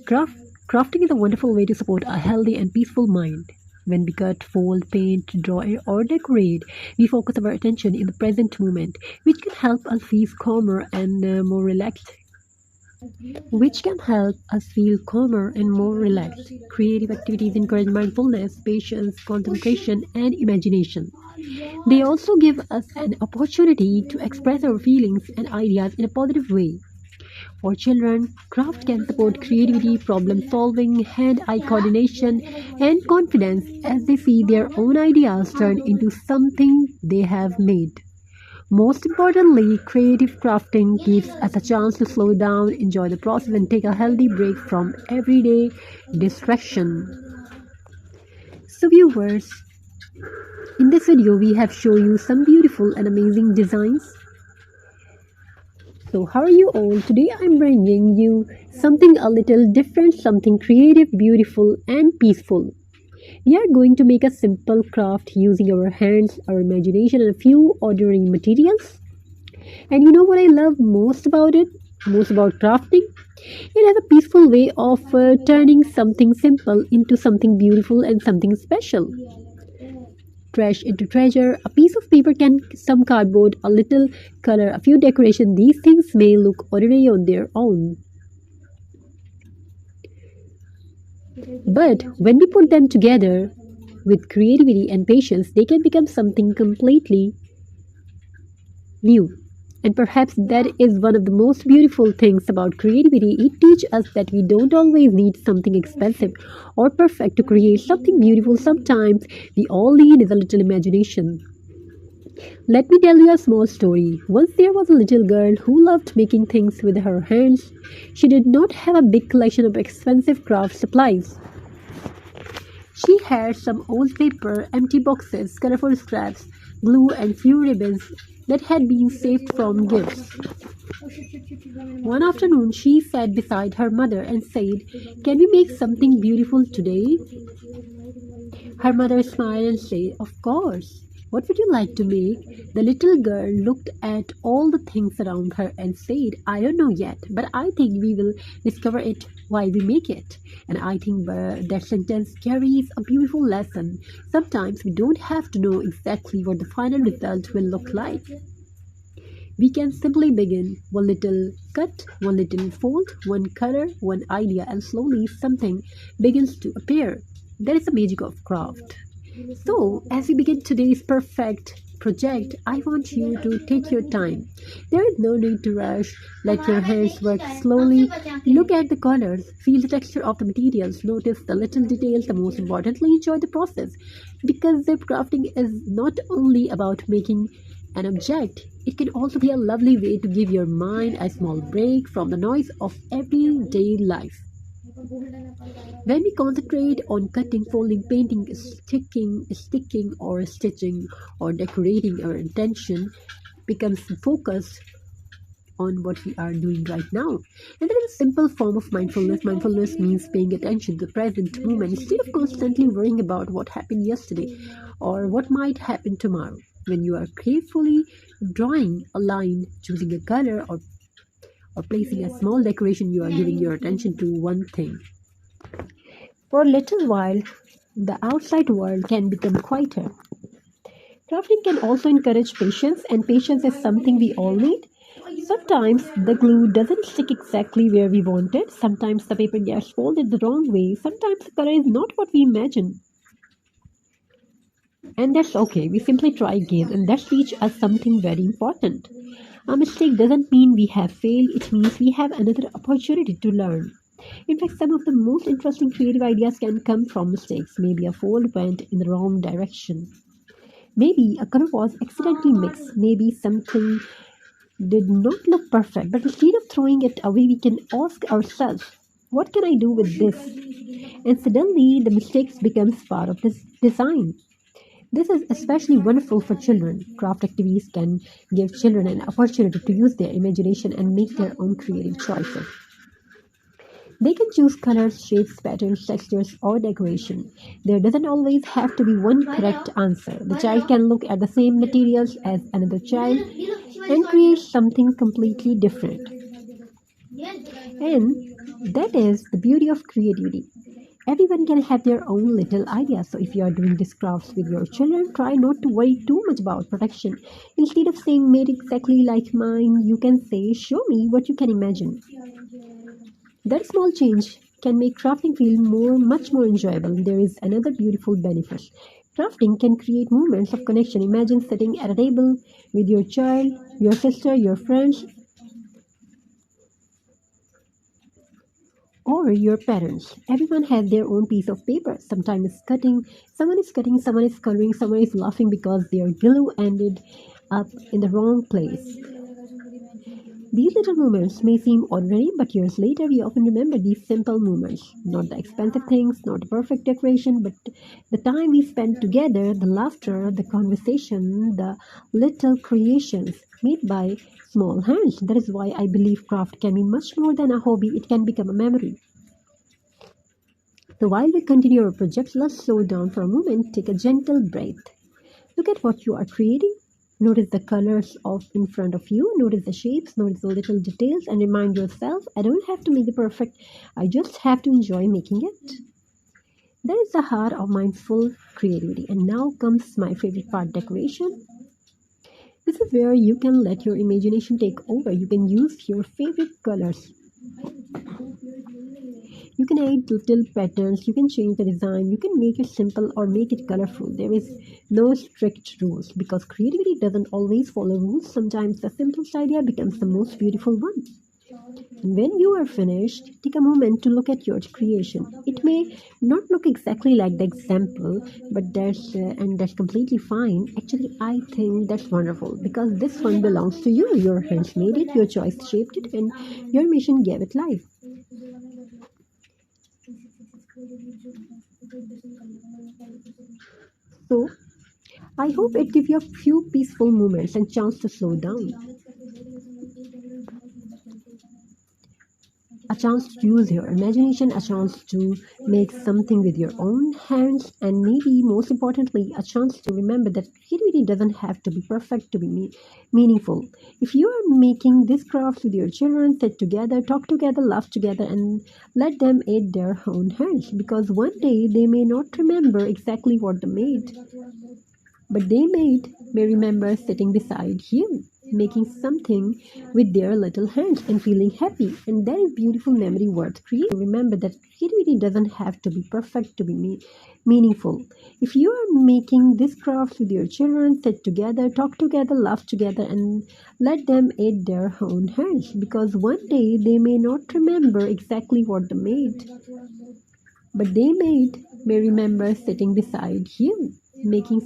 Craft, Crafting is a wonderful way to support a healthy and peaceful mind. When we cut, fold, paint, draw, or decorate, we focus our attention in the present moment, which can help us feel calmer and more relaxed. Creative activities encourage mindfulness, patience, concentration, and imagination. They also give us an opportunity to express our feelings and ideas in a positive way. For children, craft can support creativity, problem solving, hand eye coordination, and confidence as they see their own ideas turn into something they have made. Most importantly, creative crafting gives us a chance to slow down, enjoy the process, and take a healthy break from everyday distraction. So, viewers, in this video, we have shown you some beautiful and amazing designs. So, how are you all? Today, I'm bringing you something a little different, something creative, beautiful, and peaceful. We are going to make a simple craft using our hands, our imagination, and a few ordinary materials. And you know what I love most about it? Most about crafting? It has a peaceful way of turning something simple into something beautiful and something special. Trash into treasure, a piece of paper can some cardboard, a little color, a few decoration. These things may look ordinary on their own. But when we put them together with creativity and patience, they can become something completely new. And perhaps that is one of the most beautiful things about creativity. It teaches us that we don't always need something expensive or perfect to create something beautiful. Sometimes we all need is a little imagination. Let me tell you a small story. Once there was a little girl who loved making things with her hands. She did not have a big collection of expensive craft supplies. She had some old paper, empty boxes, colorful scraps, glue, and few ribbons that had been saved from gifts. One afternoon, she sat beside her mother and said, "Can we make something beautiful today?" Her mother smiled and said, "Of course. What would you like to make?" The little girl looked at all the things around her and said, "I don't know yet, but I think we will discover it while we make it." And I think that sentence carries a beautiful lesson. Sometimes we don't have to know exactly what the final result will look like. We can simply begin one little cut, one little fold, one color, one idea, and slowly something begins to appear. That is the magic of craft. So, as we begin today's perfect project, I want you to take your time. There is no need to rush. Let your hands work slowly. Look at the colors, feel the texture of the materials, notice the little details, and most importantly, enjoy the process. Because zip crafting is not only about making an object, it can also be a lovely way to give your mind a small break from the noise of everyday life. When we concentrate on cutting, folding, painting, sticking or stitching or decorating, our intention becomes focused on what we are doing right now. And there is a simple form of mindfulness. Mindfulness means paying attention to the present moment instead of constantly worrying about what happened yesterday or what might happen tomorrow. When you are carefully drawing a line, choosing a color, or placing a small decoration, you are giving your attention to one thing. For a little while, the outside world can become quieter. Crafting can also encourage patience, and patience is something we all need. Sometimes the glue doesn't stick exactly where we want it. Sometimes the paper gets folded the wrong way. Sometimes the color is not what we imagine. And that's okay. We simply try again, and that teaches us something very important. A mistake doesn't mean we have failed, it means we have another opportunity to learn. In fact, some of the most interesting creative ideas can come from mistakes. Maybe a fold went in the wrong direction. Maybe a color was accidentally mixed. Maybe something did not look perfect. But instead of throwing it away, we can ask ourselves, what can I do with this? And suddenly the mistakes becomes part of this design. This is especially wonderful for children. Craft activities can give children an opportunity to use their imagination and make their own creative choices. They can choose colors, shapes, patterns, textures, or decoration. There doesn't always have to be one correct answer. The child can look at the same materials as another child and create something completely different. And That is the beauty of creativity. Everyone can have their own little ideas. So if you are doing these crafts with your children, try not to worry too much about production. Instead of saying made exactly like mine, you can say show me what you can imagine. That small change can make crafting feel much more enjoyable. There is another beautiful benefit. Crafting can create moments of connection. Imagine sitting at a table with your child, your sister, your friends, or your parents. Everyone has their own piece of paper. Someone is cutting, someone is coloring, someone is laughing because their glue ended up in the wrong place. These little moments may seem ordinary, but years later we often remember these simple moments. Not the expensive things, not the perfect decoration, but the time we spent together, the laughter, the conversation, the little creations made by small hands. That is why I believe craft can be much more than a hobby, it can become a memory. So while we continue our project, let's slow down for a moment, take a gentle breath. Look at what you are creating. Notice the colors in front of you. Notice the shapes. Notice the little details. And remind yourself, I don't have to make it perfect. I just have to enjoy making it. That is the heart of mindful creativity. And now comes my favorite part, decoration. This is where you can let your imagination take over. You can use your favorite colors. You can add little patterns, you can change the design, you can make it simple or make it colorful. There is no strict rules because creativity doesn't always follow rules. Sometimes the simplest idea becomes the most beautiful one. And when you are finished, take a moment to look at your creation. It may not look exactly like the example, but that's completely fine. Actually, I think that's wonderful because this one belongs to you. Your hands made it, your choice shaped it, and your mission gave it life. So, I hope it gives you a few peaceful moments and chance to slow down. A chance to use your imagination, a chance to make something with your own hands, and maybe most importantly, a chance to remember that creativity doesn't have to be perfect to be meaningful. If you are making this craft with your children, sit together, talk together, laugh together, and let them aid their own hands because one day they may not remember exactly what they made, but may remember sitting beside you, making something with their little hands and feeling happy. And that is beautiful memory worth creating. Remember that creativity doesn't have to be perfect to be meaningful. If you are making this craft with your children, sit together, talk together, laugh together, and let them aid their own hands because one day they may not remember exactly what they made, but may remember sitting beside you, making